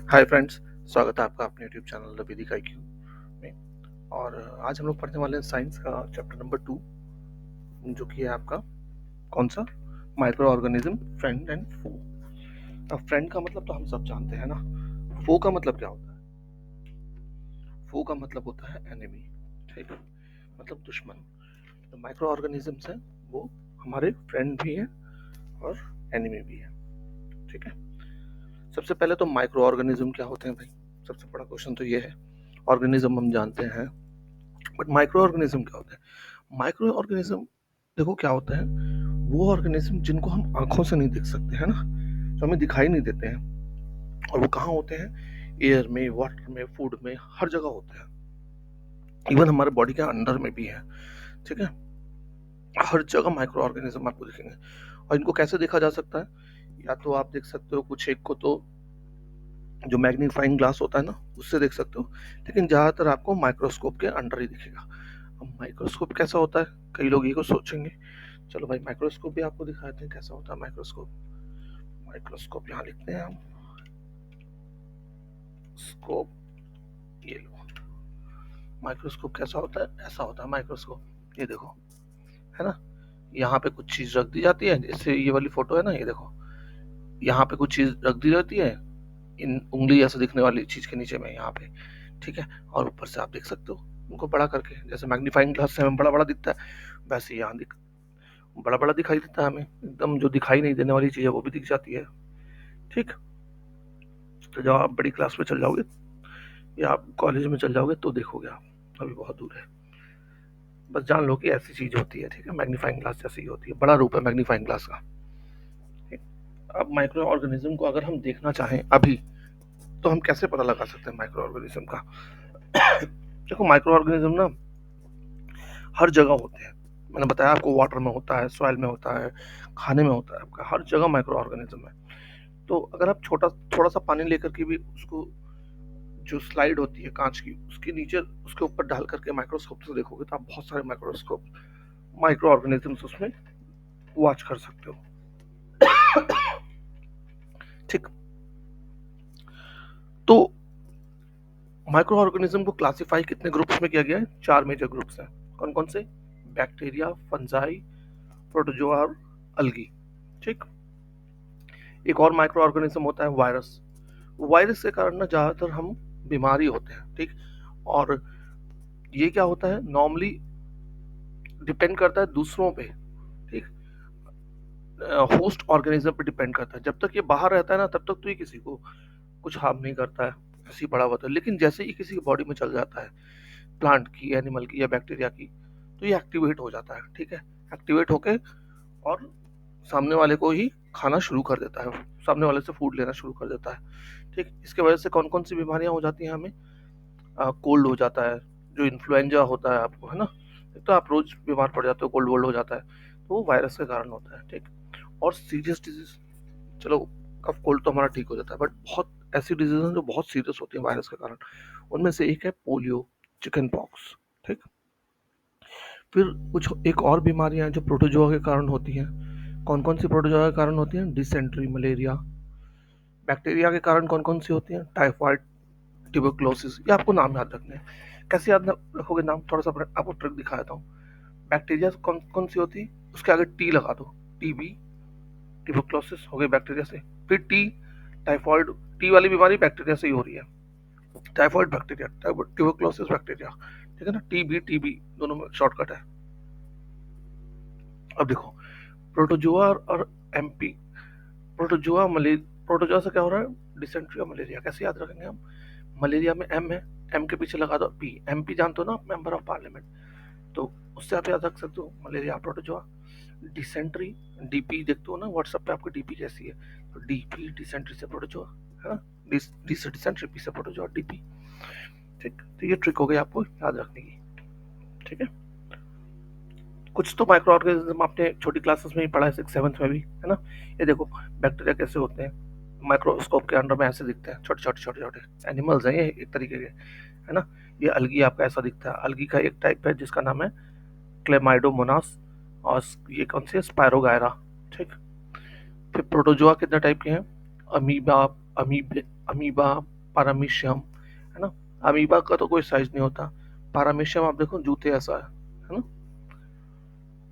Hi friends, स्वागत है आपका अपने यूट्यूब चैनल द वैदिक आईक्यू में। और आज हम लोग पढ़ने वाले हैं साइंस का चैप्टर नंबर 2, जो कि है आपका कौन सा, माइक्रो ऑर्गेनिज्म, फ्रेंड एंड फो। अब फ्रेंड का मतलब तो हम सब जानते हैं ना, फो का मतलब क्या होता है? फो का मतलब होता है एनिमी, ठीक है, मतलब दुश्मन। तो माइक्रो ऑर्गेनिजम्स हैं वो हमारे फ्रेंड भी हैं और एनिमी भी है, ठीक है। सबसे पहले तो माइक्रो ऑर्गेनिज्म क्या होते हैं भाई? सबसे बड़ा क्वेश्चन तो ये है। ऑर्गेनिज्म हम जानते हैं, बट माइक्रो ऑर्गेनिज्म क्या होता है? माइक्रो ऑर्गेनिज्म देखो क्या होता है, वो ऑर्गेनिज्म जिनको हम आंखों से नहीं देख सकते है ना, जो हमें दिखाई नहीं देते हैं। और वो कहाँ होते हैं? एयर में, वाटर में, फूड में, हर जगह होते हैं। इवन हमारे बॉडी के अंदर में भी है, ठीक है। हर जगह माइक्रो ऑर्गेनिज्म आपको दिखेंगे। और इनको कैसे देखा जा सकता है? या तो आप देख सकते हो कुछ एक को तो जो मैग्नीफाइंग ग्लास होता है ना, उससे देख सकते हो, लेकिन ज्यादातर आपको माइक्रोस्कोप के अंडर ही दिखेगा। अब माइक्रोस्कोप कैसा होता है, कई लोग ये को सोचेंगे। चलो भाई माइक्रोस्कोप भी आपको दिखाते हैं कैसा होता है माइक्रोस्कोप। माइक्रोस्कोप यहाँ लिखते हैं हम, स्कोप, ये लो। माइक्रोस्कोप कैसा होता है? ऐसा होता है माइक्रोस्कोप, ये देखो, है ना। यहाँ पे कुछ चीज रख दी जाती है, जैसे ये वाली फोटो है ना, ये देखो, यहाँ पे कुछ चीज रख दी जाती है, इन उंगली ऐसे दिखने वाली चीज के नीचे में यहाँ पे, ठीक है। और ऊपर से आप देख सकते हो उनको बड़ा करके, जैसे मैग्नीफाइंग ग्लास से हमें बड़ा बड़ा दिखता है, वैसे यहाँ बड़ा बड़ा दिखाई देता है हमें, एकदम जो दिखाई नहीं देने वाली चीज है वो भी दिख जाती है, ठीक। तो जब आप बड़ी क्लास में चल जाओगे या आप कॉलेज में चल जाओगे तो देखोगे आप, अभी बहुत दूर है। बस जान लो कि ऐसी चीज होती है, ठीक है, मैग्नीफाइंग ग्लास जैसी ही होती है, बड़ा रूप है मैग्नीफाइंग ग्लास का, ठीक? अब माइक्रो ऑर्गेनिज्म को अगर हम देखना चाहें अभी, तो हम कैसे पता लगा सकते हैं माइक्रो ऑर्गेनिज्म का? देखो माइक्रो ऑर्गेनिज्म ना हर जगह होते हैं। मैंने बताया आपको, वाटर में होता है, सॉइल में होता है, खाने में होता है, आपका हर जगह माइक्रो ऑर्गेनिज्म है। तो अगर आप छोटा थोड़ा सा पानी लेकर के भी उसको, जो स्लाइड होती है कांच की, उसके नीचे उसके ऊपर डाल करके माइक्रोस्कोप से देखोगे तो आप बहुत सारे माइक्रो ऑर्गेनिजम्स उसमें वॉच कर सकते हो, ठीक। तो माइक्रो ऑर्गेनिज्म को क्लासिफाई कितने ग्रुप्स में किया गया है? 4 मेजर ग्रुप्स हैं। कौन कौन से? बैक्टीरिया, फंजाई, प्रोटोजोआ और अल्गी, ठीक। एक और माइक्रो ऑर्गेनिज्म होता है वायरस। वायरस के कारण ना ज्यादातर हम बीमारी होते हैं, ठीक। और ये क्या होता है, नॉर्मली डिपेंड करता है दूसरों पे, ठीक, होस्ट ऑर्गेनिज्म पे डिपेंड करता है। जब तक ये बाहर रहता है ना, तब तक तो ये किसी को कुछ हार्म नहीं करता है, ऐसे ही बड़ा होता है। लेकिन जैसे ही किसी की बॉडी में चल जाता है, प्लांट की, एनिमल की या बैक्टीरिया की, तो ये एक्टिवेट हो जाता है, ठीक है। एक्टिवेट होके और सामने वाले को ही खाना शुरू कर देता है, सामने वाले से फूड लेना शुरू कर देता है, ठीक। इसके वजह से कौन कौन सी बीमारियां हो जाती हैं हमें? कोल्ड हो जाता है, जो इन्फ्लुएंजा होता है आपको, है ना, तो आप रोज बीमार पड़ जाते हो, कोल्ड वोल्ड हो जाता है, तो वो वायरस के कारण होता है, ठीक। और सीरियस डिजीज, चलो कफ कोल्ड तो हमारा ठीक हो जाता है, बट बहुत ऐसी डिजीज हैं जो बहुत सीरियस होती है वायरस के कारण। उनमें से एक है पोलियो, चिकन पॉक्स, ठीक। फिर कुछ एक और बीमारियां हैं जो प्रोटोजोआ के कारण होती हैं। कौन कौन सी प्रोटोजोआ के कारण होती हैं? Dysentery, malaria. बैक्टीरिया के कारण कौन कौन सी होती हैं? Typhoid, tuberculosis. ये आपको नाम याद रखने हैं। कैसे याद रखोगे नाम? थोड़ा सा आपको ट्रिक दिखा देता हूँ। बैक्टीरिया कौन कौन सी होती है, उसके आगे टी लगा दो, टीबी, ट्यूबरक्लोसिस हो गई बैक्टीरिया से। फिर टी, टाइफाइड, टी वाली बीमारी बैक्टीरिया से ही हो रही है, टाइफाइड बैक्टीरिया, ट्यूबरक्लोसिस बैक्टीरिया, ठीक है ना। टीबी, टीबी दोनों में शॉर्टकट है। अब देखो, प्रोटोजोआ और एमपी, प्रोटोजोआ प्रोटोजोआ से क्या हो रहा है? डिसेंट्री और मलेरिया। कैसे याद रखेंगे हम? मलेरिया में एम है, एम के पीछे लगा दो पी, एमपी जानते हो ना, मेंबर ऑफ पार्लियामेंट, तो उससे आप याद रख सकते हो मलेरिया, प्रोटोजोआ। डिसेंट्री, डीपी देखते हो ना व्हाट्सएप पे आपकी डीपी कैसी है, तो डीपी, डिसेंट्री से प्रोटोजोआ, है ना। डी से डिसेंट्री, पी से प्रोटोजोआ, डीपी, ठीक। तो ये ट्रिक हो गई आपको याद रखने की, ठीक है। कुछ तो माइक्रो ऑर्गेनिज्म आपने छोटी क्लासेस में ही पढ़ा है, 6th 7th में भी, है ना। ये देखो बैक्टीरिया कैसे होते हैं, माइक्रोस्कोप के अंडर में ऐसे दिखते हैं, छोटे छोटे छोटे छोटे एनिमल्स हैं ये एक तरीके के, है ना। ये अलगी आपका ऐसा दिखता है। अलगी का एक टाइप है जिसका नाम है क्लेमाइडोमोनास, और ये कौन सी है? स्पायरोगायरा, ठीक। फिर प्रोटोजोआ कितने टाइप के हैं? अमीबा, अमीबे, अमीबा, पारामीशियम, है ना। अमीबा का तो कोई साइज नहीं होता, पारामीशियम आप देखो जूते ऐसा है ना।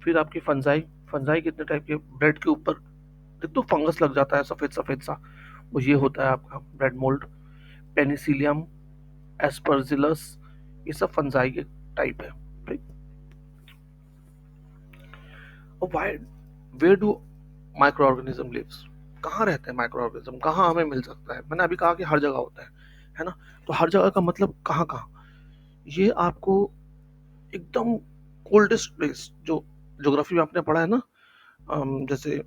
फिर आपकी फंजाई, फंजाई कितने टाइप के, ब्रेड के ऊपर देख तो फंगस लग जाता है सफेद सफेद सा, वो ये होता है आपका ब्रेड मोल्ड। पेनिसिलियम, एस्परजिलस, ये सब फंजाई के टाइप है, ठीक। और why, where do micro organism lives, कहाँ रहते हैं माइक्रो ऑर्गेनिज्म, कहाँ हमें मिल सकता है। मैंने अभी कहा कि हर जगह होता है ना। तो हर जगह का मतलब कहाँ कहाँ, ये आपको एकदम कोल्डेस्ट प्लेस जो ज्योग्राफी में आपने पढ़ा है ना, जैसे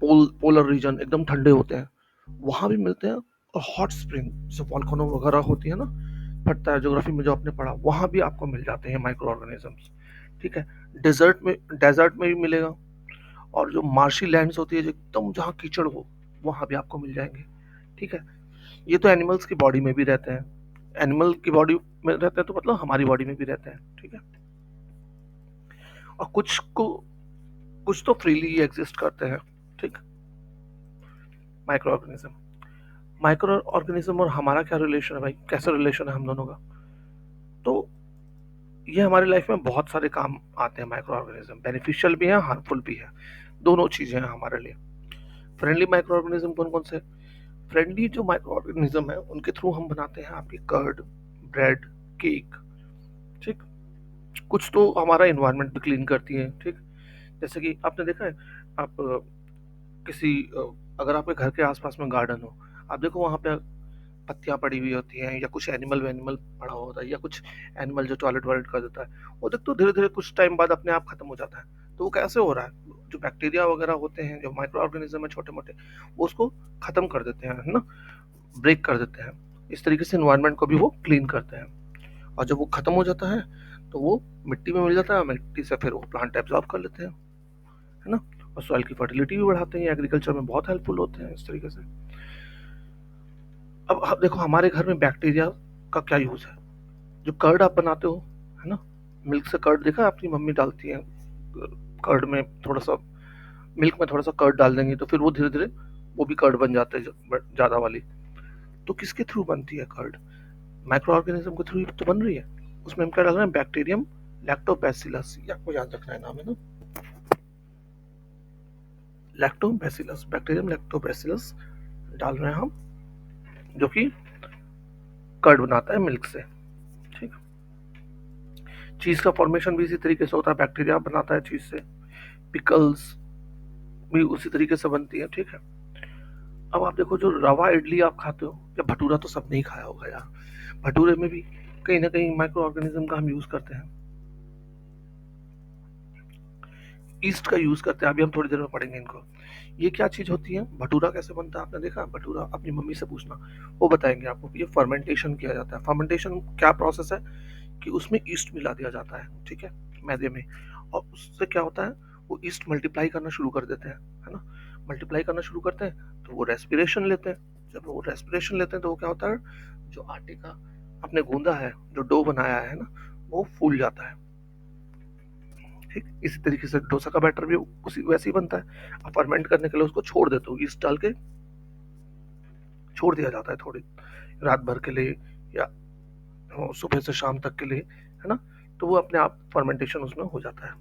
पोलर रीजन एकदम ठंडे होते हैं, वहां भी मिलते हैं। और हॉट स्प्रिंग जो वॉल्केनो वगैरह होती है ना, फटता है, ज्योग्राफी में जो आपने पढ़ा, वहां भी आपको मिल जाते हैं माइक्रो ऑर्गेनिजम्स, ठीक है। डेजर्ट में भी मिलेगा। और जो मार्शी लैंड्स होती है जो एकदम जहाँ कीचड़ हो, वहां भी आपको मिल जाएंगे, ठीक है। ये तो एनिमल्स की बॉडी में भी रहते हैं, एनिमल की बॉडी में रहते हैं तो मतलब हमारी बॉडी में भी रहते हैं, ठीक है। और कुछ तो फ्रीली एग्जिस्ट करते हैं, ठीक। माइक्रो ऑर्गेनिज्म, माइक्रो ऑर्गेनिज्म और हमारा क्या रिलेशन है भाई, कैसा रिलेशन है हम दोनों का। तो ये हमारी लाइफ में बहुत सारे काम आते हैं माइक्रो ऑर्गेनिज्म, बेनिफिशियल भी है, हार्मफुल भी है, दोनों चीजें हैं हमारे लिए। फ्रेंडली माइक्रो ऑर्गेनिज्म कौन कौन से, फ्रेंडली जो माइक्रो ऑर्गेनिज्म है उनके थ्रू हम बनाते हैं आपकी कर्ड, ब्रेड, केक, ठीक। कुछ तो हमारा इन्वायरमेंट भी क्लीन करती है, ठीक। जैसे कि आपने देखा है, आप किसी अगर आपके घर के आसपास में गार्डन हो, आप देखो वहां पे पत्तियां पड़ी हुई होती हैं, या कुछ एनिमल वेनिमल पड़ा होता है, या कुछ एनिमल जो टॉयलेट वॉयलेट कर देता है, वो देख तो धीरे धीरे कुछ टाइम बाद अपने आप खत्म हो जाता है। तो वो कैसे हो रहा है, जो बैक्टीरिया वगैरह होते हैं, जो माइक्रो ऑर्गेनिज्म है छोटे मोटे, वो उसको खत्म कर देते हैं, है ना, ब्रेक कर देते हैं। इस तरीके से इन्वायरमेंट को भी वो क्लीन करते हैं। और जब वो खत्म हो जाता है तो वो मिट्टी में मिल जाता है, मिट्टी से फिर वो प्लांट एब्जॉर्ब कर लेते हैं, है ना। और सॉइल की फर्टिलिटी भी बढ़ाते हैं, एग्रीकल्चर में बहुत हेल्पफुल होते हैं इस तरीके से। अब देखो हमारे घर में बैक्टीरिया का क्या यूज है, जो कर्ड आप बनाते हो, है ना, मिल्क से कर्ड देखा है, आपकी मम्मी डालती है कर्ड में थोड़ा सा, मिल्क में थोड़ा सा कर्ड डाल देंगे तो फिर वो धीरे धीरे वो भी कर्ड बन जाते हैं ज्यादा वाली। तो किसके थ्रू बनती है कर्ड, माइक्रो ऑर्गेनिज्म के थ्रू तो बन रही है। उसमें हम क्या डाल रहे हैं, बैक्टीरियम लैक्टोबैसिलस, ये आपको याद रखना है नाम, है ना, लैक्टोबैसिलस, बैक्टीरियम लैक्टोबैसिलस डाल रहे हैं हम, जो कि कर्ड बनाता है मिल्क से, ठीक। चीज का फॉर्मेशन भी इसी तरीके से होता है, बैक्टीरिया बनाता है चीज से। पिकल्स भी उसी तरीके से बनती है, ठीक है। अब आप देखो जो रवा इडली आप खाते हो, या भटूरा तो सबने ही खाया होगा यार, भटूरे में भी कहीं ना कहीं माइक्रो ऑर्गेनिज्म का हम यूज करते हैं, ईस्ट का यूज करते हैं, अभी हम थोड़ी देर में पढ़ेंगे इनको। ये क्या चीज होती है, भटूरा कैसे बनता है आपने देखा, भटूरा अपनी मम्मी से पूछना, वो बताएंगे आपको। ये फर्मेंटेशन किया जाता है, फर्मेंटेशन क्या प्रोसेस है, कि उसमें ईस्ट मिला दिया जाता है, ठीक है, मैदे में। और उससे क्या होता है, वो ईस्ट मल्टीप्लाई करना शुरू कर देते हैं, है ना। मल्टीप्लाई करना शुरू करते हैं तो वो रेस्पिरेशन लेते हैं, जब वो रेस्पिरेशन लेते हैं तो वो क्या होता है, जो आटे का आपने गूंदा है, जो डो बनाया है ना, वो फूल जाता है, ठीक। इसी तरीके से डोसा का बैटर भी उसी वैसे ही बनता है। आप फर्मेंट करने के लिए उसको छोड़ देते हो, ईस्ट डाल के छोड़ दिया जाता है थोड़ी रात भर के लिए, या सुबह से शाम तक के लिए, है ना। तो वो अपने आप फर्मेंटेशन उसमें हो जाता है।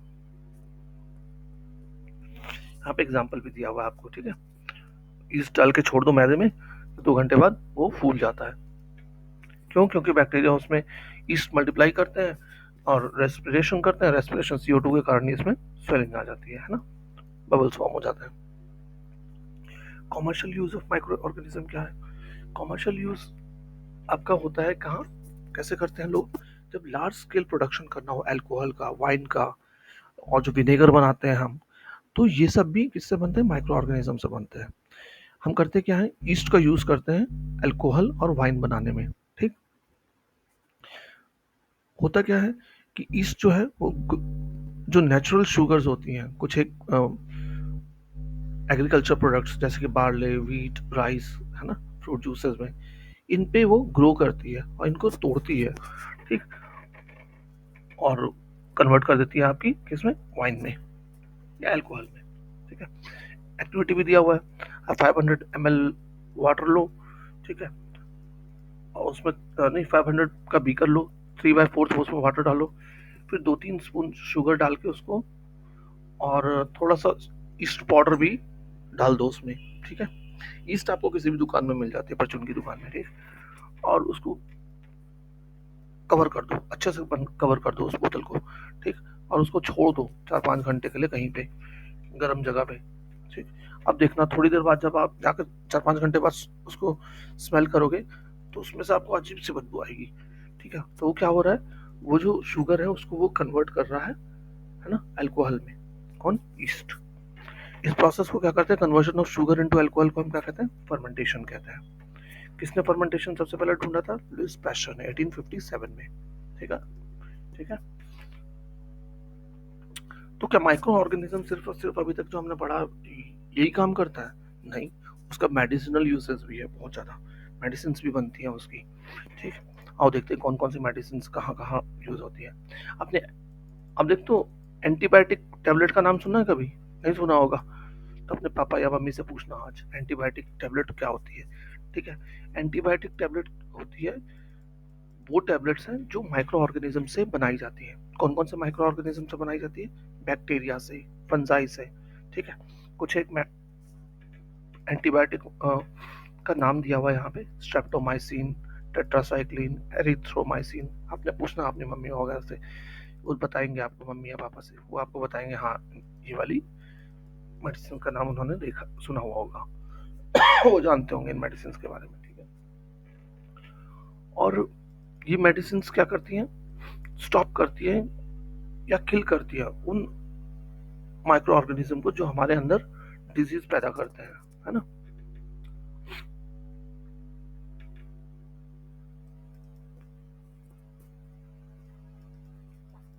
यहाँ पे एग्जाम्पल भी दिया हुआ है आपको, ठीक है। ईस्ट डाल के छोड़ दो मैदे में, 2 घंटे बाद वो फूल जाता है। क्यों, क्योंकि बैक्टीरिया उसमें ईस्ट मल्टीप्लाई करते हैं और रेस्पिरेशन करते हैं, रेस्पिरेशन CO2 के कारण इसमें स्वेलिंग आ जाती है ना, बबल्स फॉर्म हो जाते हैं। Commercial use of micro organism क्या है, कॉमर्शियल यूज आपका होता है कहाँ, कैसे करते हैं लोग, जब लार्ज स्केल प्रोडक्शन करना हो अल्कोहल का, वाइन का, और जो विनेगर बनाते हैं हम, तो ये सब भी किससे बनते हैं, माइक्रो ऑर्गेनिज्म से बनते हैं। हम करते क्या है, ईस्ट का यूज करते हैं अल्कोहल और वाइन बनाने में, ठीक। होता क्या है कि ईस्ट जो है वो जो नेचुरल शुगर्स होती हैं, कुछ एक एग्रीकल्चर प्रोडक्ट्स जैसे कि बार्ले, व्हीट, राइस, है ना, फ्रूट जूसेस में, इन पे वो ग्रो करती है और इनको तोड़ती है, ठीक। और कन्वर्ट कर देती है आपकी किसमें, वाइन में या अल्कोहल में, ठीक है। एक्टिविटी भी दिया हुआ है, आप 500 ml वाटर लो, ठीक है, और उसमें नहीं 500 का बीकर लो, 3/4 उसमें वाटर डालो, फिर 2-3 स्पून शुगर डाल के उसको, और थोड़ा सा ईस्ट पाउडर भी डाल दो उसमें, ठीक है। ईस्ट आपको किसी भी दुकान में मिल जाती है, परचून की दुकान में, ठीक। और उसको कवर कर दो, अच्छे से कवर कर दो उस बोतल को, ठीक। और उसको छोड़ दो 4-5 घंटे के लिए कहीं पे गर्म जगह पे, ठीक। अब देखना थोड़ी देर बाद जब आप जाकर 4-5 घंटे बाद उसको स्मेल करोगे तो उसमें से आपको अजीब सी बदबू आएगी, ठीक है। तो वो क्या हो रहा है, वो जो शुगर है उसको वो कन्वर्ट कर रहा है ना, अल्कोहल में। कौन? ईस्ट। इस प्रोसेस को क्या करते हैं, conversion of sugar into alcohol को हम क्या कहते हैं, फर्मेंटेशन कहते हैं। किसने फर्मेंटेशन सबसे पहले ढूंढा था? लुइस पैस्चर ने 1857 में, ठीक है, ठीक है। तो क्या माइक्रो ऑर्गेनिज्म सिर्फ और सिर्फ अभी तक जो हमने पढ़ा यही काम करता है? नहीं, उसका मेडिसिनल यूसेस भी है, बहुत ज़्यादा मेडिसिन भी बनती हैं उसकी, ठीक। आओ देखते हैं कौन कौन सी मेडिसिन कहाँ कहाँ यूज होती है। आपने अब देख तो एंटीबायोटिक टैबलेट का नाम सुना है कभी? नहीं सुना होगा तो अपने पापा या मम्मी से पूछना आज एंटीबायोटिक टैबलेट क्या होती है, ठीक है। एंटीबायोटिक टैबलेट होती है, वो टैबलेट्स हैं जो माइक्रो ऑर्गेनिज्म से बनाई जाती है। कौन कौन से माइक्रो ऑर्गेनिज्म से बनाई जाती है? बैक्टीरिया से, फंजाई से, ठीक है। कुछ एक एंटीबायोटिक का नाम दिया हुआ है यहाँ पे, स्ट्रेप्टोमाइसिन, टेट्रासाइक्लिन, एरिथ्रोमाइसिन। आपने पूछना अपनी मम्मी वगैरह से, वो बताएंगे आपको, मम्मी या पापा से, वो आपको बताएंगे हाँ ये वाली मेडिसिन का नाम उन्होंने देखा सुना हुआ होगा वो जानते होंगे इन मेडिसिन के बारे में, ठीक है। और ये मेडिसिन क्या करती हैं, स्टॉप करती है या किल करती है उन माइक्रो ऑर्गेनिज्म को जो हमारे अंदर डिजीज पैदा करते हैं, है ना।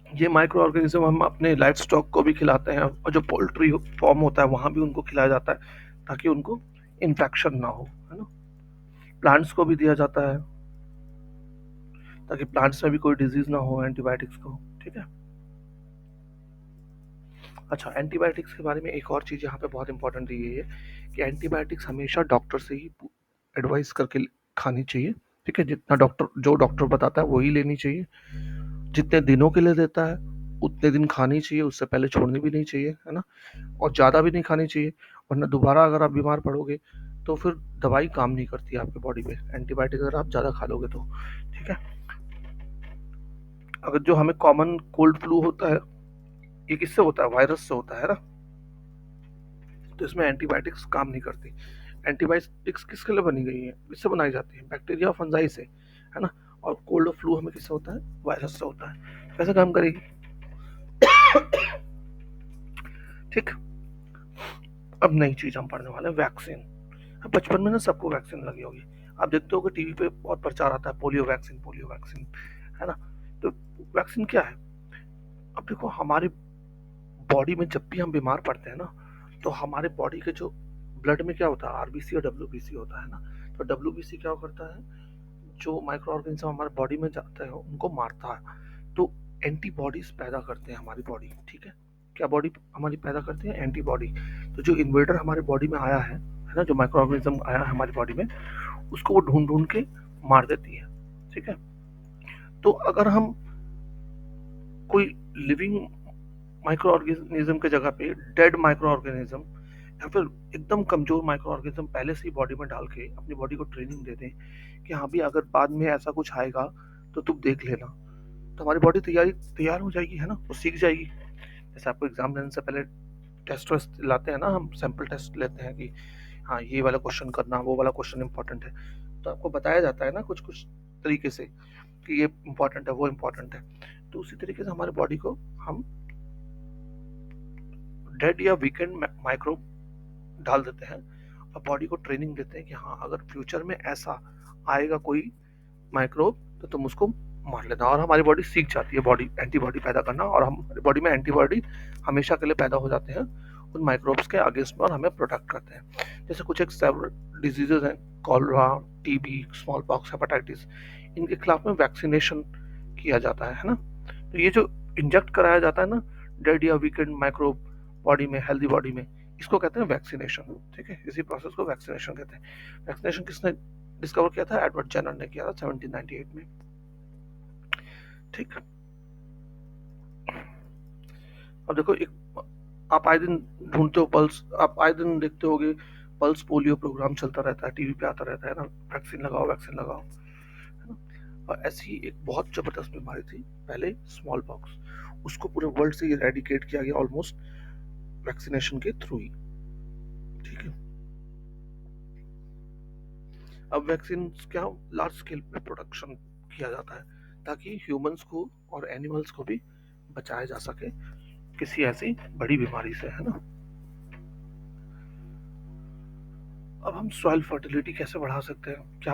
ये माइक्रो ऑर्गेनिज्म हम अपने लाइफ स्टॉक को भी खिलाते हैं, और जो पोल्ट्री फॉर्म होता है वहां भी उनको खिलाया जाता है ताकि उनको इन्फेक्शन ना हो, है ना। प्लांट्स को भी दिया जाता है ताकि प्लांट्स में भी कोई डिजीज ना हो एंटीबायोटिक्स को, ठीक है। अच्छा, एंटीबायोटिक्स के बारे में एक और चीज़ यहाँ पे बहुत इंपॉर्टेंट दी गई है कि एंटीबायोटिक्स हमेशा डॉक्टर से ही एडवाइस करके खानी चाहिए, ठीक है। जितना डॉक्टर जो डॉक्टर बताता है वही लेनी चाहिए। जितने दिनों के लिए देता है उतने दिन खानी चाहिए, उससे पहले छोड़नी भी नहीं चाहिए, है ना। और ज़्यादा भी नहीं खानी चाहिए, वरना दोबारा अगर आप बीमार पड़ोगे तो फिर दवाई काम नहीं करती है आपके बॉडी में, एंटीबायोटिक अगर आप ज़्यादा खा लोगे तो, ठीक है। अगर जो हमें कॉमन कोल्ड फ्लू होता है ये किससे होता है? वायरस से होता है ना। तो इसमें एंटीबायोटिक्स काम नहीं करती। एंटीबायोटिक्स किसके लिए बनी गई है? किससे बनाई जाती है? बैक्टीरिया, फंजाई से, है ना। और कोल्ड फ्लू हमें किससे होता है? वायरस से होता है। कैसे काम करेगी? ठीक। अब नई चीज हम पढ़ने वाले हैं, वैक्सीन। अब बचपन में ना सबको वैक्सीन लगी होगी, आप देखते हो कि टीवी पे बहुत प्रचार आता है, पोलियो वैक्सीन, पोलियो वैक्सीन, है ना। तो वैक्सीन क्या है? अब देखो हमारी बॉडी में जब भी हम बीमार पड़ते हैं ना, तो हमारे बॉडी के जो ब्लड में क्या होता है, आरबीसी और डब्ल्यूबीसी होता है ना। तो डब्ल्यूबीसी क्या करता है, जो माइक्रो ऑर्गेनिज्म हमारे बॉडी में जाते हैं उनको मारता है, तो एंटीबॉडीज पैदा करते हैं हमारी बॉडी, ठीक है। क्या बॉडी हमारी पैदा करती है? एंटीबॉडी। तो जो इन्वेडर हमारे बॉडी में आया है ना, जो माइक्रो ऑर्गेनिज्म आया है हमारी बॉडी में, उसको वो ढूंढ ढूंढ के मार देती है, ठीक है। तो अगर हम कोई लिविंग माइक्रो ऑर्गेनिज्म के जगह पे डेड माइक्रो ऑर्गेनिज्म या फिर एकदम कमजोर माइक्रो ऑर्गेनिज्म पहले से ही बॉडी में डाल के अपनी बॉडी को ट्रेनिंग दे दें कि हाँ भी अगर बाद में ऐसा कुछ आएगा तो तुम देख लेना, तो हमारी बॉडी तैयार हो जाएगी, है ना, वो सीख जाएगी। जैसे आपको एग्जाम देने से पहले टेस्ट वेस्ट लाते हैं ना, हम सैंपल टेस्ट लेते हैं कि हाँ ये वाला क्वेश्चन करना, वो वाला क्वेश्चन इंपॉर्टेंट है, तो आपको बताया जाता है ना कुछ कुछ तरीके से कि ये इंपॉर्टेंट है, वो इंपॉर्टेंट है। तो उसी तरीके से हमारे बॉडी को हम डेड या वीकेंड माइक्रोब डाल देते हैं और बॉडी को ट्रेनिंग देते हैं कि हाँ अगर फ्यूचर में ऐसा आएगा कोई माइक्रोब तो तुम उसको मार लेना, और हमारी बॉडी सीख जाती है बॉडी एंटीबॉडी पैदा करना, और हमारी बॉडी में एंटीबॉडी हमेशा के लिए पैदा हो जाते हैं उन माइक्रोब्स के अगेंस्ट में और हमें प्रोटेक्ट करते हैं। जैसे कुछ एक सेवरल डिजीजेज हैं, cholera, TB, small pox, hepatitis, इनके खिलाफ में वैक्सीनेशन किया जाता है ना। तो ये जो इंजेक्ट कराया जाता है ना डेड या वीकेंड माइक्रोब बॉडी में, हेल्दी बॉडी में, इसको कहते हैं वैक्सीनेशन, ठीक है। इसी प्रोसेस को वैक्सीनेशन कहते हैं। वैक्सीनेशन किसने डिस्कवर किया था एडवर्ड जेनर ने, किया था 1798 में। ठीक। अब देखो, एक आप आए दिन ढूंढते हो पल्स, आप आए दिन देखते होगे पल्स पोलियो प्रोग्राम चलता रहता है, टीवी पे आता रहता है ना, वैक्सीन लगाओ वैक्सीन लगाओ, है ना। और ऐसी ही एक बहुत जबरदस्त बीमारी थी पहले, स्मॉल पॉक्स, उसको पूरे वर्ल्ड से इरेडिकेट किया गया ऑलमोस्ट वैक्सीनेशन के थ्रू ही। ठीक है। अब वैक्सीन क्या लार्ज स्केल पे प्रोडक्शन किया जाता है ताकि ह्यूमंस को और एनिमल्स को भी बचाया जा सके किसी ऐसी बड़ी बीमारी से, है ना। अब हम सॉइल फर्टिलिटी कैसे बढ़ा सकते हैं? क्या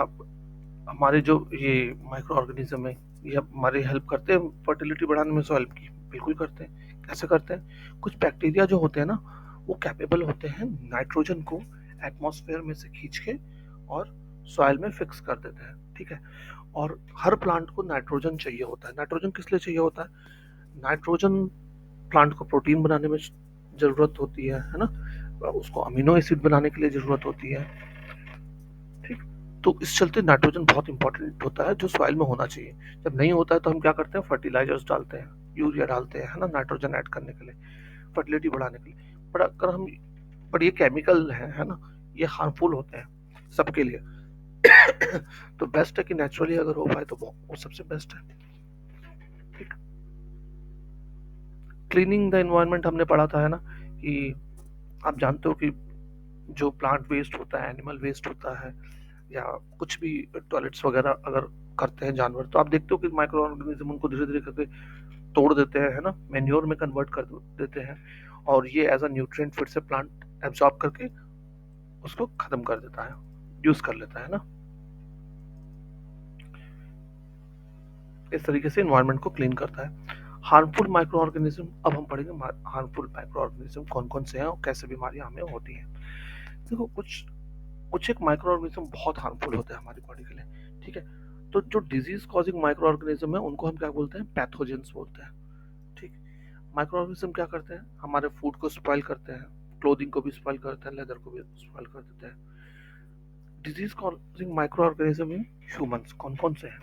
हमारे जो ये माइक्रो ऑर्गेनिज्म है, ये हमारी हेल्प करते हैं फर्टिलिटी बढ़ाने में सॉइल की? बिल्कुल करते हैं। कैसे करते हैं? कुछ बैक्टीरिया जो होते हैं ना, वो कैपेबल होते हैं नाइट्रोजन को एटमॉस्फेयर में से खींच के और सॉइल में फिक्स कर देते हैं। ठीक है। और हर प्लांट को नाइट्रोजन चाहिए होता है। नाइट्रोजन किस लिए चाहिए होता है? नाइट्रोजन प्लांट को प्रोटीन बनाने में जरूरत होती है ना, उसको अमीनो एसिड बनाने के लिए जरूरत होती है। ठीक। तो इस चलते नाइट्रोजन बहुत इंपॉर्टेंट होता है, जो सॉइल में होना चाहिए। जब नहीं होता है तो हम क्या करते हैं? फर्टिलाइजर्स डालते हैं, यूरिया डालते हैं, है ना, नाइट्रोजन ऐड करने के लिए, फर्टिलिटी बढ़ाने के लिए। पर अगर हम पर ये केमिकल है ना, ये हार्मफुल होते हैं सबके लिए। तो बेस्ट है कि नेचुरली अगर हो पाए तो वो सबसे बेस्ट है। ठीक। क्लीनिंग द एनवायरनमेंट हमने पढ़ा था, है ना, कि आप जानते हो कि जो प्लांट वेस्ट होता है, एनिमल वेस्ट होता है, या कुछ भी टॉयलेट्स वगैरह अगर करते हैं जानवर, तो आप देखते हो कि माइक्रो ऑर्गेनिज्म उनको धीरे धीरे करके तोड़ देते हैं, है ना, मेन्योर में कन्वर्ट कर देते हैं, और ये एज अ न्यूट्रिएंट फिर से प्लांट एब्जॉर्ब करके उसको खत्म कर देता है, यूज कर लेता है ना। इस तरीके से इन्वायरमेंट को क्लीन करता है। हार्मफुल माइक्रो ऑर्गेनिज्म, अब हम पढ़ेंगे हार्मफुल माइक्रो ऑर्गेनिज्म कौन कौन से हैं और कैसे बीमारियां हमें होती हैं। देखो, कुछ कुछ एक माइक्रो ऑर्गेनिज्म बहुत हार्मफुल होते हैं हमारी बॉडी के लिए। ठीक है। तो जो डिजीज कॉजिंग माइक्रो ऑर्गेनिज्म है उनको हम क्या बोलते हैं? पैथोजेंस बोलते हैं। ठीक। माइक्रो ऑर्गेनिज्म क्या करते हैं? हमारे फूड को स्पॉइल करते हैं, क्लोथिंग को भी स्पॉइल करते हैं, लेदर को भी स्पॉइल कर देते हैं। Disease causing micro organism in humans कौन कौन से हैं?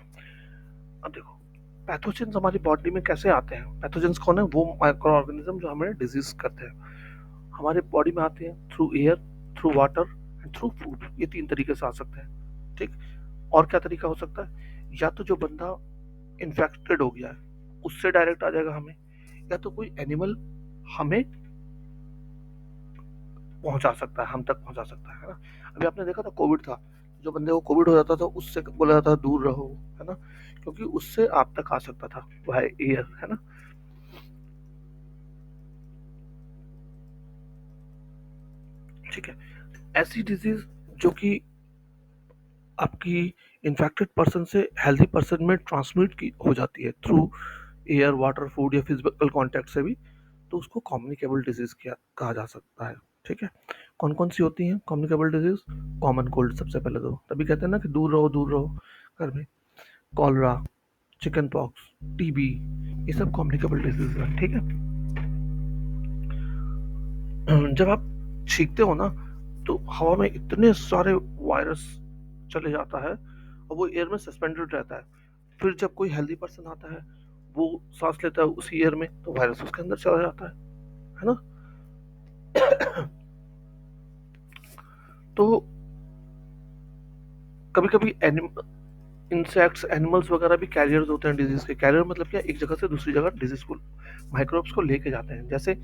अब देखो, पैथोजेंस हमारी बॉडी में कैसे आते हैं? पैथोजेंस कौन है? वो माइक्रो ऑर्गेनिज्म जो हमें डिजीज करते हैं हमारे बॉडी में आते हैं through air, through water and through food. ये तीन तरीके से आ सकते हैं। ठीक। और क्या तरीका हो सकता है? या तो जो बंदा इन्फेक्टेड हो गया है उससे डायरेक्ट आ जाएगा हमें, या तो कोई एनिमल हमें पहुंचा सकता है, हम तक पहुंचा सकता है ना। अभी आपने देखा था कोविड था, जो बंदे को कोविड हो जाता था उससे बोला जाता था दूर रहो, है ना, क्योंकि उससे आप तक आ सकता था बाय एयर, है ना। ठीक है। ऐसी डिजीज जो कि आपकी इन्फेक्टेड पर्सन से हेल्दी पर्सन में ट्रांसमिट की हो जाती है थ्रू एयर, वाटर, फूड या फिजिकल कांटेक्ट से भी, तो उसको कम्युनिकेबल डिजीज कहा जा सकता है। ठीक है। कौन कौन सी होती हैं कम्युनिकेबल डिजीज? कॉमन कोल्ड सबसे पहले, तो तभी कहते हैं ना कि दूर रहो घर में। कॉलरा, चिकन पॉक्स, टीबी, ये सब कम्युनिकेबल डिजीज है। ठीक है। जब आप छींकते हो ना, तो हवा में इतने सारे वायरस चले जाता है और वो एयर में सस्पेंडेड रहता है। फिर जब कोई हेल्दी पर्सन आता है, वो सांस लेता है उसी एयर में, तो वायरस उसके अंदर चला जाता है ना। तो कभी कभी इंसेक्ट्स, एनिमल्स वगैरह भी कैरियर्स होते हैं डिजीज के। कैरियर मतलब क्या? एक जगह से दूसरी जगह डिजीज को, माइक्रोब्स को लेके जाते हैं। जैसे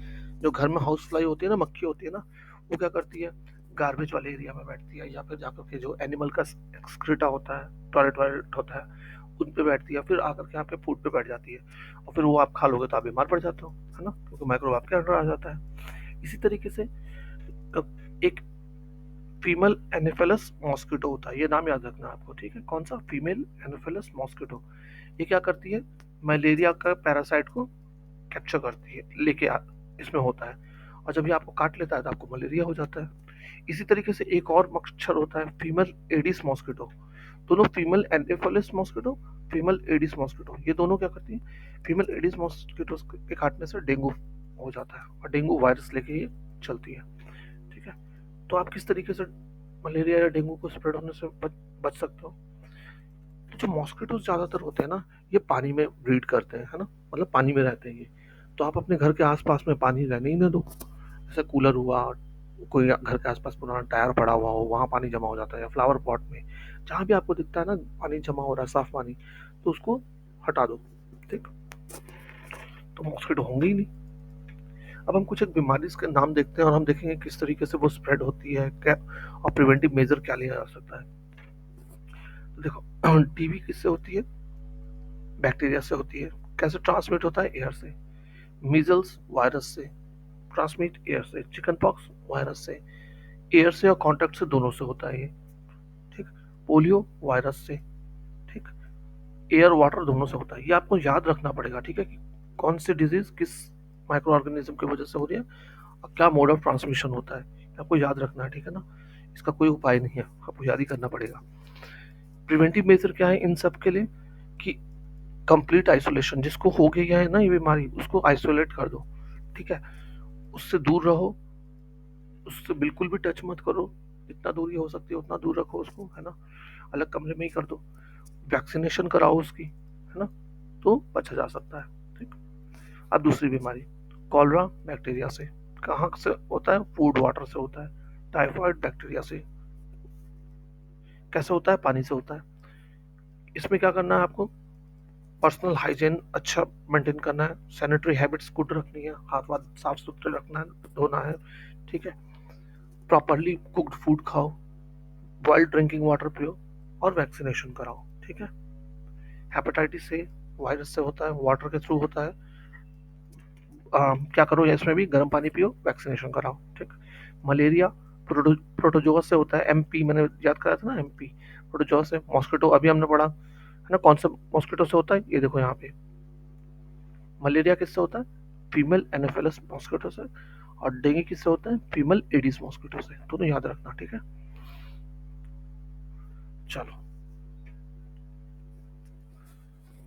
जो घर में हाउस फ्लाई होती है ना, मक्खी होती है ना, वो क्या करती है? गार्बेज वाले एरिया में बैठती है, या फिर जाकर के जो एनिमल का एक्सक्रीटा होता है, टॉयलेट वायलेट होता है, उन पे बैठती है, फिर आकर के यहाँ पे फूड पे बैठ जाती है, और फिर वो आप खा लोगे तो आप बीमार पड़ जाते हो, है ना, क्योंकि माइक्रोब आपके अंडर आ जाता है। इसी तरीके से एक फीमेल एनोफिलस मॉस्किटो होता है, ये नाम याद रखना आपको। ठीक है। कौन सा? Female Anopheles mosquito. ये क्या करती है? मलेरिया का पैरासाइट को कैप्चर करती है, इसमें होता है, और जब ये आपको काट लेता है तो आपको मलेरिया हो जाता है। इसी तरीके से एक और मच्छर होता है, फीमेल एडिस मॉस्किटो। दोनों, female Anopheles mosquito, female Aedes mosquito, ये दोनों क्या करती है? फीमेल एडिस मॉस्किटो के काटने से डेंगू हो जाता है, और डेंगू वायरस लेके ये चलती है। ठीक है। तो आप किस तरीके से मलेरिया या डेंगू को स्प्रेड होने से बच सकते हो। जो मॉस्किटोज ज़्यादातर होते हैं ना, ये पानी में ब्रीड करते हैं, है ना, मतलब पानी में रहते हैं ये। तो आप अपने घर के आसपास में पानी रहने ही ना दो। जैसे कूलर हुआ, कोई घर के आसपास पुराना टायर पड़ा हुआ हो, वहाँ पानी जमा हो जाता है, या फ्लावर पॉट में, जहाँ भी आपको दिखता है ना पानी जमा हो रहा है, साफ पानी, तो उसको हटा दो। ठीक, तो मॉस्किटो होंगे ही नहीं। अब हम कुछ एक बीमारी के नाम देखते हैं और हम देखेंगे किस तरीके से वो स्प्रेड होती है, क्या और प्रिवेंटिव मेजर क्या लिया जा सकता है। तो देखो, टीबी किससे होती है? बैक्टीरिया से होती है। कैसे ट्रांसमिट होता है? एयर से। मीजल्स वायरस से ट्रांसमिट, एयर से। चिकन पॉक्स वायरस से, एयर से और कांटेक्ट से, दोनों से होता है ये। ठीक। पोलियो वायरस से। ठीक। एयर वाटर दोनों से होता है। ये आपको याद रखना पड़ेगा, ठीक है, कि कौन सी डिजीज किस माइक्रो ऑर्गेनिज्म की वजह से हो रही है और क्या मोड ऑफ ट्रांसमिशन होता है, आपको याद रखना है, ठीक है ना। इसका कोई उपाय नहीं है, आपको याद ही करना पड़ेगा। प्रिवेंटिव मेजर क्या है इन सब के लिए? कि कंप्लीट आइसोलेशन, जिसको हो गई है ना ये बीमारी, उसको आइसोलेट कर दो, ठीक है, उससे दूर रहो, उससे बिल्कुल भी टच मत करो, जितना दूरी हो सकती है उतना दूर रखो उसको, है ना, अलग कमरे में ही कर दो। वैक्सीनेशन कराओ उसकी, है ना, तो बचा जा सकता है। ठीक। अब दूसरी बीमारी, कॉलरा बैक्टीरिया से। कहाँ से होता है? फूड वाटर से होता है। टाइफाइड बैक्टीरिया से। कैसे होता है? पानी से होता है। इसमें क्या करना है आपको? पर्सनल हाइजीन अच्छा मेंटेन करना है, सैनिटरी हैबिट्स गुड रखनी है, हाथ वाथ साफ सुथरे रखना है, धोना है, ठीक है, प्रॉपरली कुक्ड फूड खाओ, बॉइल्ड ड्रिंकिंग वाटर पियो, और वैक्सीनेशन कराओ, ठीक है। हेपेटाइटिस ए वायरस से होता है, वाटर के थ्रू होता है। क्या करो या इसमें भी गर्म पानी पियो, वैक्सीनेशन कराओ, ठीक। मलेरिया प्रोटोजोआ से होता है, एमपी मैंने याद कराया था ना, एमपी प्रोटोजोआ से। मॉस्किटो अभी हमने पढ़ा है ना, कौन सा मॉस्किटो से होता है, ये देखो यहाँ पे। मलेरिया किससे होता है? फीमेल एनोफिलस मॉस्किटो से। और डेंगू किससे होता है? फीमेल एडिस मॉस्किटो से। दोनों याद रखना, ठीक है। चलो,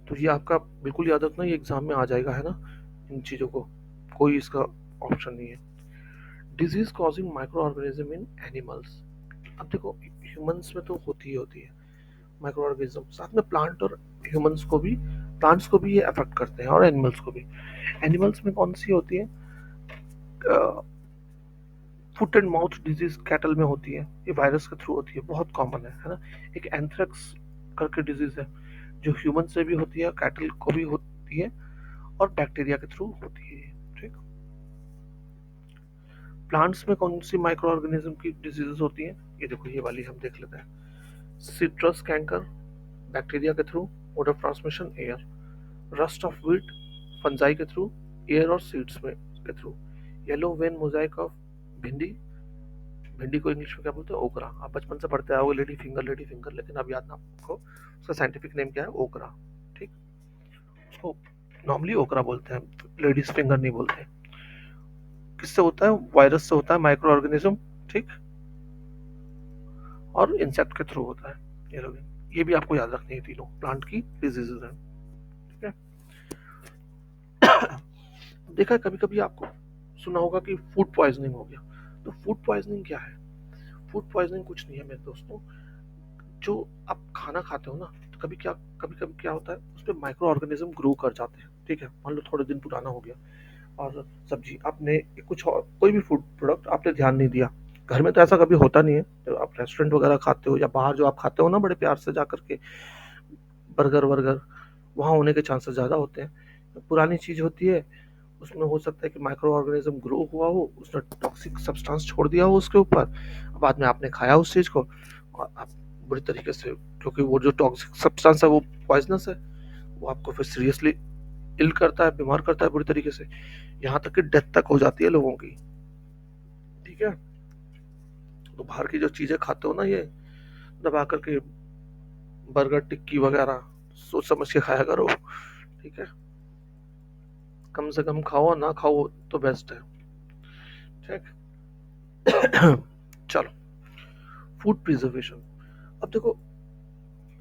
तो ये आपका बिल्कुल याद रखना, ये एग्जाम में आ जाएगा, है ना, इन चीज़ों को, कोई इसका ऑप्शन नहीं है। Disease causing micro organism in animals. अब देखो, ह्यूमंस में तो होती ही होती है माइक्रो ऑर्गेनिज्म, साथ में प्लांट और ह्यूमंस को भी, प्लांट्स को भी ये अफेक्ट करते हैं और एनिमल्स को भी। एनिमल्स में कौन सी होती है? Foot and mouth disease cattle में होती है, ये वायरस के थ्रू होती है, बहुत कॉमन है ना। एक एंथ्रेक्स करके डिजीज है, जो ह्यूमन से भी होती है, कैटल को भी होती है, और बैक्टीरिया के थ्रू होती है, ठीक। प्लांट्स में कौन सी माइक्रो ऑर्गेनिज्म की डिजीजेस होती हैं? ये देखो, ये वाली हम देख लेते हैं। सिट्रस कैंकर, बैक्टीरिया के through, mode of transmission air. Rust of wheat, fungi के थ्रू, एयर और सीड्स में के through. Yellow vein Mosaic of भिंडी, भिंडी को इंग्लिश में क्या बोलते हैं? ओकरा। आप बचपन से पढ़ते आओगे लेडी फिंगर, लेडी फिंगर, लेकिन अब याद ना आपको उसका साइंटिफिक नेम क्या है? ओकरा, ठीक। उसको नॉर्मली ओकरा बोलते हैं, लेडीज फिंगर नहीं बोलते। किससे होता है? वायरस से होता है, माइक्रो ऑर्गेनिज्म, ठीक, और इंसेक्ट के थ्रू होता है। ये लोग, ये भी आपको याद रखनी है, तीनों प्लांट की डिजीजेज हैं, ठीक है। देखा है कभी कभी आपको सुना होगा कि फूड पॉइजनिंग हो गया। तो फूड पॉइजनिंग क्या है? फूड पॉइजनिंग कुछ नहीं है मेरे दोस्तों। जो आप खाना खाते हो ना, तो कभी कभी क्या होता है, उस पर माइक्रो ऑर्गेनिज्म ग्रो कर जाते हैं, ठीक है। मान लो थोड़े दिन पुराना हो गया, और सब्जी आपने, कुछ और कोई भी फूड प्रोडक्ट आपने ध्यान नहीं दिया। घर में तो ऐसा कभी होता नहीं है, जब आप रेस्टोरेंट वगैरह खाते हो या बाहर जो आप खाते हो ना बड़े प्यार से जा करके, बर्गर वर्गर, वहाँ होने के चांसेस ज़्यादा होते हैं। पुरानी चीज़ होती है, उसमें हो सकता है कि माइक्रो ऑर्गेनिज्म ग्रो हुआ हो, उसने टॉक्सिक सब्सटेंस छोड़ दिया हो उसके ऊपर, बाद में आपने खाया उस चीज़ को, और आप बुरी तरीके से, क्योंकि वो जो टॉक्सिक सब्सटेंस है वो पॉइजनस है, वो आपको फिर सीरियसली इल करता है, बीमार करता है बुरी तरीके से, यहाँ तक कि डेथ तक हो जाती है लोगों की, ठीक है। तो बाहर की जो चीज़ें खाते हो ना, ये दबा करके, बर्गर टिक्की वगैरह, सोच समझ के खाया करो, ठीक है। कम से कम खाओ, ना खाओ तो बेस्ट है, ठीक। चलो, फूड प्रिजर्वेशन। अब देखो,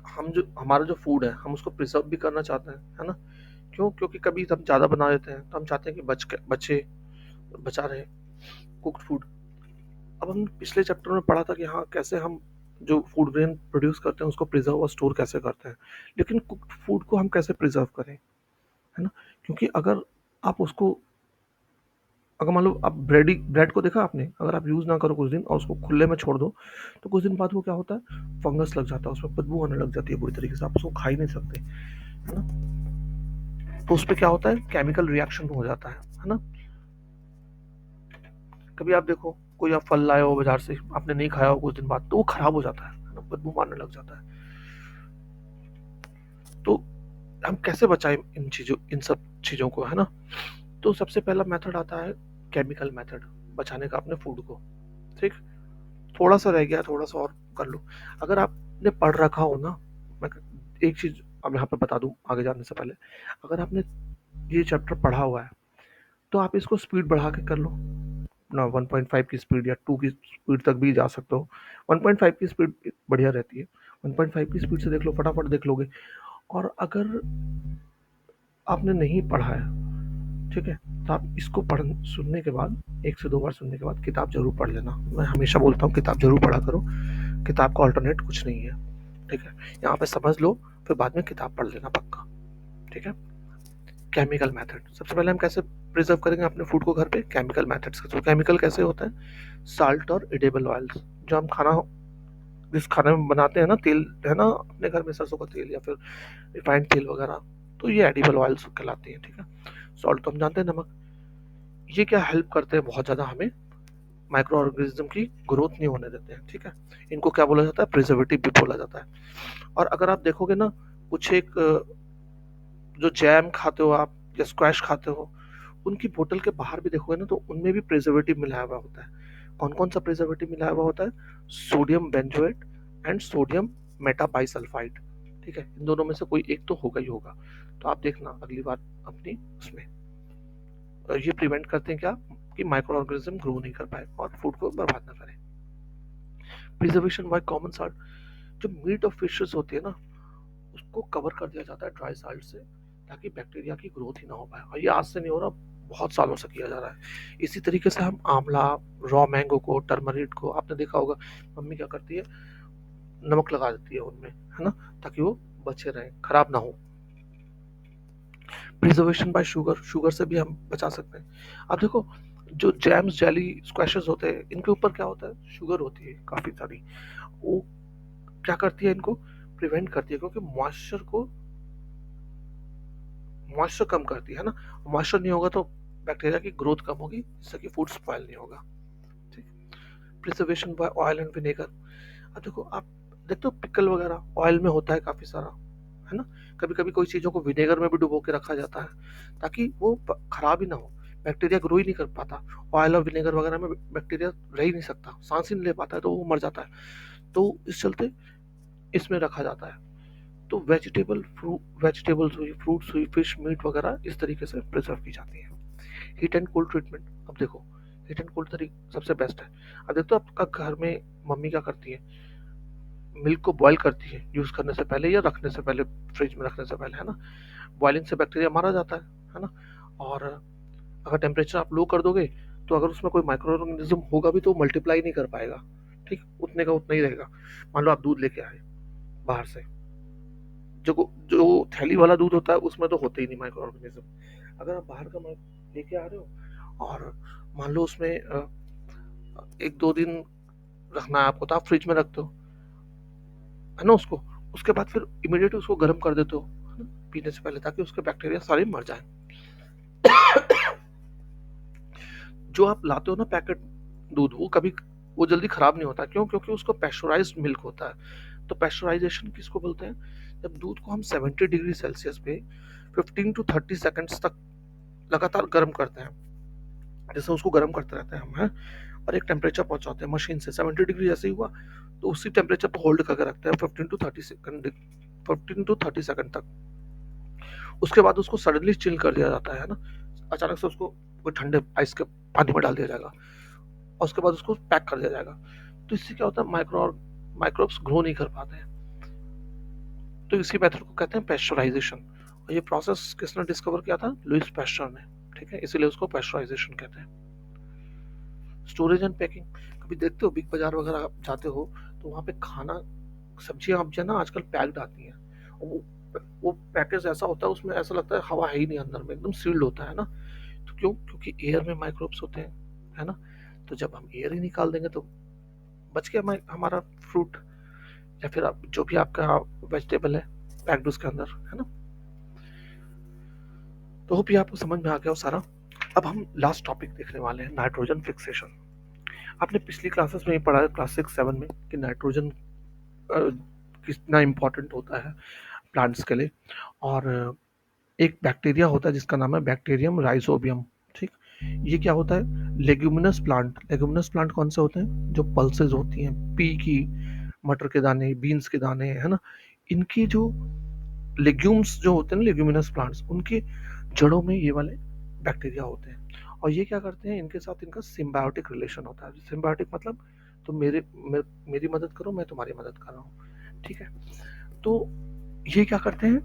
हम जो हमारा जो फूड है, हम उसको प्रिजर्व भी करना चाहते हैं, है ना। क्यों? क्योंकि कभी हम ज़्यादा बना देते हैं, तो हम चाहते हैं कि बचे बचा रहे कुक्ड फूड। अब हम पिछले चैप्टर में पढ़ा था कि हाँ कैसे हम जो फूड ग्रेन प्रोड्यूस करते हैं उसको प्रिजर्व और स्टोर कैसे करते हैं, लेकिन कुक्ड फूड को हम कैसे प्रिजर्व करें, है ना? क्योंकि अगर आप उसको, अगर मान लो आप ब्रेड को देखा आपने, अगर आप यूज़ ना करो कुछ दिन और उसको खुले में छोड़ दो, तो कुछ दिन बाद वो क्या होता है, फंगस लग जाता है, उसमें बदबू आने लग जाती है बुरी तरीके से, आप उसको खा ही नहीं सकते, है ना? तो उस पे क्या होता है, केमिकल रिएक्शन हो जाता है ना? कभी आप देखो, कोई आप फल लाए हो बाजार से, आपने नहीं खाया हो कुछ दिन बाद, तो वो खराब हो जाता है ना, बदबू मारने लग जाता है। तो हम कैसे बचाएं इन सब चीज़ों को, है ना? तो सबसे पहला मेथड आता है केमिकल मेथड, बचाने का अपने फूड को। ठीक, थोड़ा सा रह गया, थोड़ा सा और कर लो। अगर आपने पढ़ रखा हो ना, मैं एक चीज अब यहाँ पे बता दूं आगे जाने से पहले, अगर आपने ये चैप्टर पढ़ा हुआ है तो आप इसको स्पीड बढ़ा के कर लो ना, 1.5 की स्पीड या 2 की स्पीड तक भी जा सकते हो। 1.5 की स्पीड बढ़िया रहती है, 1.5 की स्पीड से देख लो, फटाफट देख लोगे। और अगर आपने नहीं पढ़ा है, ठीक है, तो आप इसको पढ़ सुनने के बाद, 1 से 2 बार सुनने के बाद किताब जरूर पढ़ लेना। मैं हमेशा बोलता हूँ किताब जरूर पढ़ा करो, किताब का ऑल्टरनेट कुछ नहीं है। ठीक है, यहाँ पे समझ लो, फिर बाद में किताब पढ़ लेना पक्का। ठीक है, केमिकल मेथड, सबसे पहले हम कैसे प्रिजर्व करेंगे अपने फूड को घर पे, केमिकल मेथड्स। तो केमिकल कैसे होता है, साल्ट और एडिबल ऑयल्स, जो हम जिस खाने में बनाते हैं ना, तेल है ना अपने घर में, सरसों का तेल या फिर रिफाइंड तेल वगैरह, तो ये एडिबल ऑयल्स कहलाते हैं। ठीक है, सॉल्ट तो हम जानते हैं, नमक। ये क्या हेल्प करते हैं बहुत ज़्यादा हमें, माइक्रो ऑर्गेनिज्म की ग्रोथ नहीं होने देते हैं। ठीक है, इनको क्या बोला जाता है, प्रिजर्वेटिव भी बोला जाता है। और अगर आप देखोगे ना, कुछ एक जो जैम खाते हो आप या स्क्वैश खाते हो, उनकी बोतल के बाहर भी देखोगे ना, तो उनमें भी प्रिजर्वेटिव मिलाया हुआ होता है। कौन कौन सा प्रिजर्वेटिव मिलाया हुआ होता है, sodium benzoate and sodium metabisulphide. ठीक है, इन दोनों में से कोई एक तो होगा ही होगा। तो आप देखना अगली बार अपनी उसमें, ये प्रिवेंट करते हैं क्या, कि माइक्रो ऑर्गेनिज्म ग्रो नहीं कर पाए और फूड को बर्बाद ना करें। प्रिजर्वेशन बाय कॉमन साल्ट, जो मीट और फिशेस होती है ना, उसको कवर कर दिया जाता है ड्राई साल्ट से, ताकि बैक्टीरिया की ग्रोथ ही ना हो पाए। और ये आज से नहीं हो रहा, बहुत सालों से किया जा रहा है। इसी तरीके से हम आंवला, रॉ मैंगो को, टर्मरिक को, आपने देखा होगा मम्मी क्या करती है, नमक लगा देती है उनमें, है ना, ताकि वो बचे रहें, खराब ना हो। प्रिजर्वेशन बाय शुगर, शुगर से भी हम बचा सकते हैं। अब देखो, जो जैम्स, जेली, स्क्वैशेस होते हैं, इनके ऊपर क्या होता है, शुगर होती है काफी सारी। वो क्या करती है, इनको प्रिवेंट करती है, क्योंकि मॉइस्चर कम करती है ना। मॉइस्चर नहीं होगा तो बैक्टीरिया की ग्रोथ कम होगी, जिससे कि फूड स्पॉइल नहीं होगा। ठीक, preservation by oil and vinegar. अब देखो, आप देखते हो पिकल वगैरह ऑयल में होता है काफी सारा, है ना? कभी कभी कोई चीजों को विनेगर में भी डुबो के रखा जाता है, ताकि वो खराब ही ना हो, बैक्टीरिया ग्रो ही नहीं कर पाता। ऑयल और विनेगर वगैरह में बैक्टीरिया रह ही नहीं सकता, सांस ही नहीं ले पाता है, तो वो मर जाता है। तो इस चलते इसमें रखा जाता है। तो वेजिटेबल्स हुई, फ्रूट्स हुई, फिश, मीट वगैरह इस तरीके से प्रिजर्व की जाती है। हीट एंड कोल्ड ट्रीटमेंट, अब देखो, हीट एंड कोल्ड तरीका सबसे बेस्ट है। अब देखो, आपका घर में मम्मी क्या करती है, मिल्क को बॉईल करती है यूज करने से पहले या रखने से पहले, फ्रिज में रखने से पहले, है ना? बॉइलिंग से बैक्टीरिया मारा जाता है ना? और अगर टेम्परेचर आप लो कर दोगे, तो अगर उसमें कोई माइक्रो ऑर्गेनिज्म होगा भी तो मल्टीप्लाई नहीं कर पाएगा। ठीक, उतने का उतना ही रहेगा। मान लो आप दूध लेके आए बाहर से, जो जो थैली वाला दूध होता है उसमें तो होते ही नहीं माइक्रो ऑर्गेनिज्म। अगर आप बाहर का लेके आ रहे हो और मान लो उसमें 1-2 दिन रखना है आपको, तो आप फ्रिज में रखते हो, है ना, उसको, उसके बाद फिर इमीडिएट उसको गर्म कर देते हो, है ना, पीने से पहले, ताकि उसके बैक्टीरिया सारे मर जाए। जो आप लाते हो ना पैकेट दूध, वो जल्दी खराब नहीं होता, क्यों? क्योंकि उसको पैस्चराइज्ड मिल्क होता है। तो पैस्चराइजेशन किसको बोलते हैं, जब दूध को हम 70 डिग्री सेल्सियस पे 15 to 30 सेकेंड्स तक लगातार गर्म करते हैं, जैसे उसको गर्म करते रहते हैं हम, हैं, और एक टेम्परेचर पहुंचाते हैं मशीन से, 70 डिग्री जैसे ही हुआ, तो उसी टेम्परेचर पर होल्ड करके रखते हैं 15 to 30 सेकंड तक। उसके बाद उसको सडनली चिल कर दिया जाता है ना, अचानक से उसको कोई ठंडे आइस के पानी में डाल दिया जाएगा, और उसके बाद उसको पैक कर दिया जाएगा। तो इससे क्या होता है, माइक्रोब्स ग्रो नहीं कर पाते हैं। तो इसी मेथड को कहते हैं पैस्चराइजेशन। और ये प्रोसेस किसने डिस्कवर किया था, लुइस पैस्चर ने। ठीक है, इसीलिए उसको पैस्चराइजेशन कहते हैं। स्टोरेज एंड पैकिंग, अभी देखते हो बिग बाजार वगैरह आप जाते हो तो वहाँ पे खाना सब्जियां वब्जियां ना आजकल पैक्ड आती हैं। और वो पैकेज ऐसा होता है, उसमें ऐसा लगता है हवा है ही नहीं अंदर में, एकदम सील्ड होता है ना। तो क्यों? क्योंकि एयर में माइक्रोब्स होते हैं, है ना। तो जब हम एयर ही निकाल देंगे तो बच गया हमारा फ्रूट, या फिर आप जो भी आपका वेजिटेबल है पैक्ड उसके अंदर, है ना। तो होप ये आपको समझ में आ गया हो सारा। अब हम लास्ट टॉपिक देखने वाले हैं, नाइट्रोजन फिक्सेशन। आपने पिछली क्लासेस में ही पढ़ा है, क्लास 6-7 में, कि नाइट्रोजन कितना इम्पोर्टेंट होता है प्लांट्स के लिए। और एक बैक्टीरिया होता है जिसका नाम है बैक्टीरियम राइजोबियम। ठीक, ये क्या होता है? Leguminous plant. लेग्यूमिनस प्लांट कौन से होते हैं? जो पल्सेस होती हैं, पी की, मटर के दाने, बीन्स के दाने, है ना। इनकी जो लेग्यूम्स जो होते हैं ना, लेग्यूमिनस प्लांट्स, उनके जड़ों में ये वाले बैक्टीरिया होते हैं। और ये क्या करते हैं, इनके साथ इनका सिम्बायोटिक रिलेशन होता है। सिम्बायोटिक मतलब तुम मेरी मदद करो, मैं तुम्हारी मदद कर रहा हूँ, ठीक है। तो ये क्या करते हैं,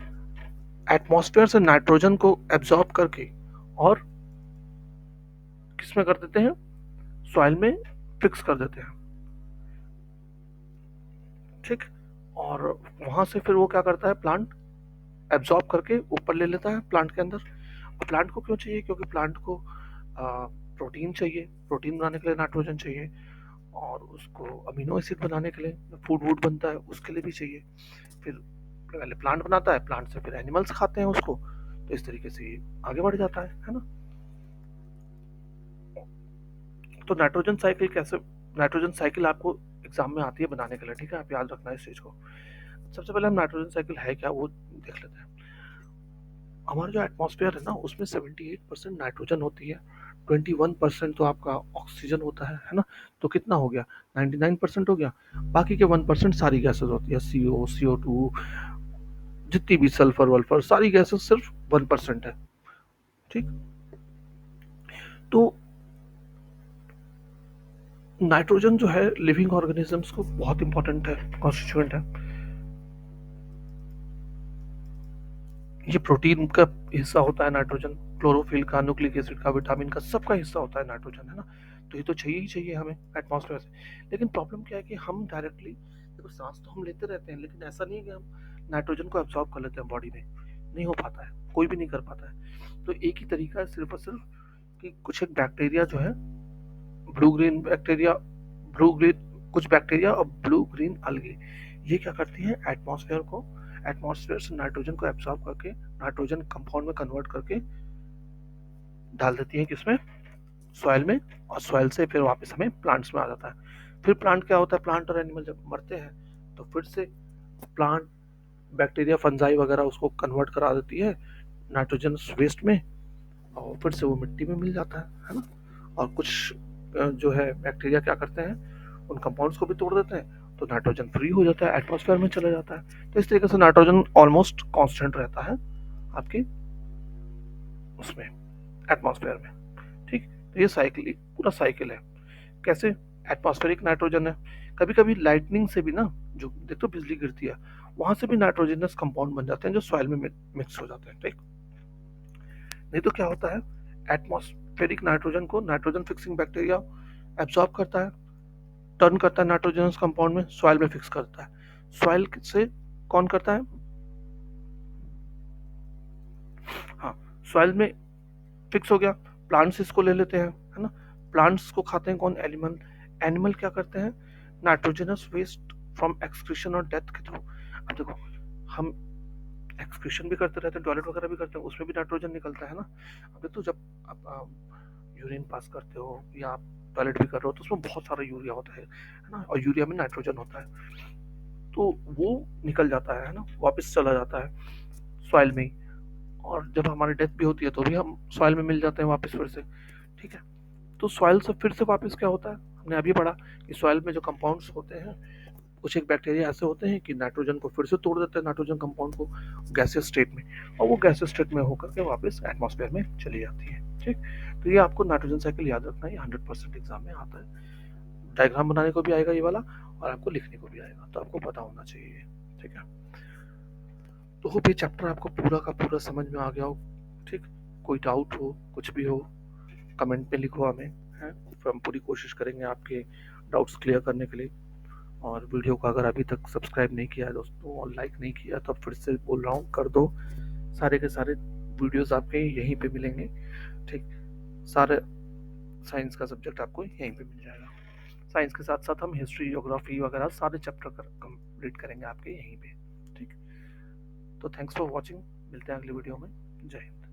एटमॉस्फेयर से नाइट्रोजन को एब्जॉर्ब करके और किसमें कर देते हैं, सॉइल में फिक्स कर देते हैं, ठीक। और वहां से फिर वो क्या करता है, प्लांट एब्जॉर्ब करके ऊपर ले लेता है प्लांट के अंदर। और प्लांट को क्यों चाहिए? क्योंकि प्लांट को प्रोटीन चाहिए, प्रोटीन बनाने के लिए नाइट्रोजन चाहिए। और उसको अमीनो एसिड बनाने के लिए, फूड वूड बनता है उसके लिए भी चाहिए। फिर पहले प्लांट बनाता है, प्लांट से फिर एनिमल्स खाते हैं उसको। तो इस तरीके से ये आगे बढ़ जाता है ना। तो नाइट्रोजन साइकिल कैसे, नाइट्रोजन साइकिल आपको एग्जाम में आती है बनाने के लिए, ठीक है, आप याद रखना इस चीज को। सबसे पहले हम नाइट्रोजन साइकिल है क्या वो देख लेते हैं। हमारा जो एटमॉस्फेयर है ना, उसमें 78% नाइट्रोजन होती है, 21% तो आपका ऑक्सीजन होता है ना। तो कितना हो गया, 99% हो गया। बाकी के 1% सारी गैसेस होती है, CO2, जितनी भी सल्फर वल्फर सारी गैसेस, सिर्फ 1% है, ठीक। तो नाइट्रोजन जो है लिविंग ऑर्गेनिजम्स को बहुत इंपॉर्टेंट है, कॉन्स्टिट्यूएंट है। ये प्रोटीन का हिस्सा होता है नाइट्रोजन, क्लोरोफिल का, न्यूक्लिक एसिड का, विटामिन का, सबका हिस्सा होता है नाइट्रोजन, है ना। तो ये तो चाहिए ही चाहिए हमें एटमॉस्फेयर से। लेकिन प्रॉब्लम क्या है कि हम डायरेक्टली, देखो सांस तो हम लेते रहते हैं, लेकिन ऐसा नहीं है कि हम नाइट्रोजन को एब्जॉर्ब कर लेते हैं बॉडी में, नहीं हो पाता है, कोई भी नहीं कर पाता है। तो एक ही तरीका है सिर्फ और सिर्फ, कि कुछ एक बैक्टीरिया जो है, blue green bacteria, blue green कुछ बैक्टीरिया और ब्लू ग्रीन अलगे, ये क्या करती हैं, एटमॉस्फेयर को, एटमॉस्फेयर से नाइट्रोजन को एब्जॉर्ब करके नाइट्रोजन कंपाउंड में कन्वर्ट करके डाल देती हैं किसमें, सॉइल में। और सॉइल से फिर वापस हमें प्लांट्स में आ जाता है। फिर प्लांट क्या होता है, प्लांट और एनिमल जब मरते हैं तो फिर से प्लांट, बैक्टीरिया, फंजाई वगैरह उसको कन्वर्ट करा देती है नाइट्रोजन वेस्ट में, और फिर से वो मिट्टी में मिल जाता है ना। और कुछ जो है बैक्टीरिया क्या करते हैं, उन कंपाउंड्स को भी तोड़ देते हैं, तो नाइट्रोजन फ्री हो जाता है, एटमॉस्फेयर में चला जाता है। तो इस तरीके से नाइट्रोजन ऑलमोस्ट कांस्टेंट रहता है आपके उसमें, एटमॉस्फेयर में, ठीक। तो ये साइकिल, पूरा साइकिल है। कैसे? एटमॉस्फेरिक नाइट्रोजन है, कभी कभी लाइटनिंग से भी ना, जो देखो बिजली गिरती है, वहां से भी नाइट्रोजनस कंपाउंड बन जाते हैं जो सॉइल में मिक्स हो जाते हैं, ठीक। नहीं तो क्या होता है, एटमॉस्फेरिक नाइट्रोजन को नाइट्रोजन फिक्सिंग बैक्टीरिया एब्जॉर्ब करता है, टर्न करता है नाइट्रोजनस कंपाउंड में, सॉइल में फिक्स करता है। सॉइल से कौन करता है, हाँ, सॉइल में फिक्स हो गया, प्लांट्स इसको ले लेते हैं, है ना। प्लांट्स को खाते हैं कौन, एनिमल। एनिमल क्या करते हैं, नाइट्रोजनस वेस्ट फ्रॉम एक्सक्रीशन और डेथ के थ्रू। अब देखो, हम एक्सक्रीशन भी करते रहते हैं, टॉयलेट वगैरह भी करते हैं, उसमें भी नाइट्रोजन निकलता है ना। अब तो जब आप यूरिन पास करते हो या आप टॉयलेट भी कर रहे हो तो उसमें बहुत सारा यूरिया होता है ना, और यूरिया में नाइट्रोजन होता है, तो वो निकल जाता है ना, वापस चला जाता है सॉइल में ही। और जब हमारी डेथ भी होती है तो भी हम सॉइल में मिल जाते हैं वापस फिर से, ठीक है। तो सॉइल से फिर से वापस क्या होता है, हमने अभी पढ़ा कि सॉइल में जो कंपाउंड्स होते हैं, कुछ एक बैक्टीरिया ऐसे होते हैं कि नाइट्रोजन को फिर से तोड़ देते हैं, नाइट्रोजन कंपाउंड को गैसियस स्टेट में, और वो गैसियस स्टेट में होकर के वापस एटमॉस्फेयर में चली जाती है, ठीक। तो ये आपको नाइट्रोजन साइकिल याद रखना है, 100% एग्जाम में आता है। डायग्राम बनाने को भी आएगा ये वाला, और आपको लिखने को भी आएगा, तो आपको पता होना चाहिए, ठीक है। तो होप ये चैप्टर आपको पूरा का पूरा समझ में आ गया हो, ठीक। कोई डाउट हो, कुछ भी हो, कमेंट में लिखो हमें, है। फिर हम पूरी कोशिश करेंगे आपके डाउट्स क्लियर करने के लिए। और वीडियो को अगर अभी तक सब्सक्राइब नहीं किया है दोस्तों और लाइक नहीं किया तो अब फिर से बोल रहा हूँ, कर दो। सारे के सारे वीडियोस आपके यहीं पे मिलेंगे, ठीक। सारे साइंस का सब्जेक्ट आपको यहीं पे मिल जाएगा। साइंस के साथ साथ हम हिस्ट्री, ज्योग्राफी वगैरह सारे चैप्टर कंप्लीट करेंगे आपके यहीं पे, ठीक। तो थैंक्स फॉर वॉचिंग, मिलते हैं अगली वीडियो में। जय हिंद।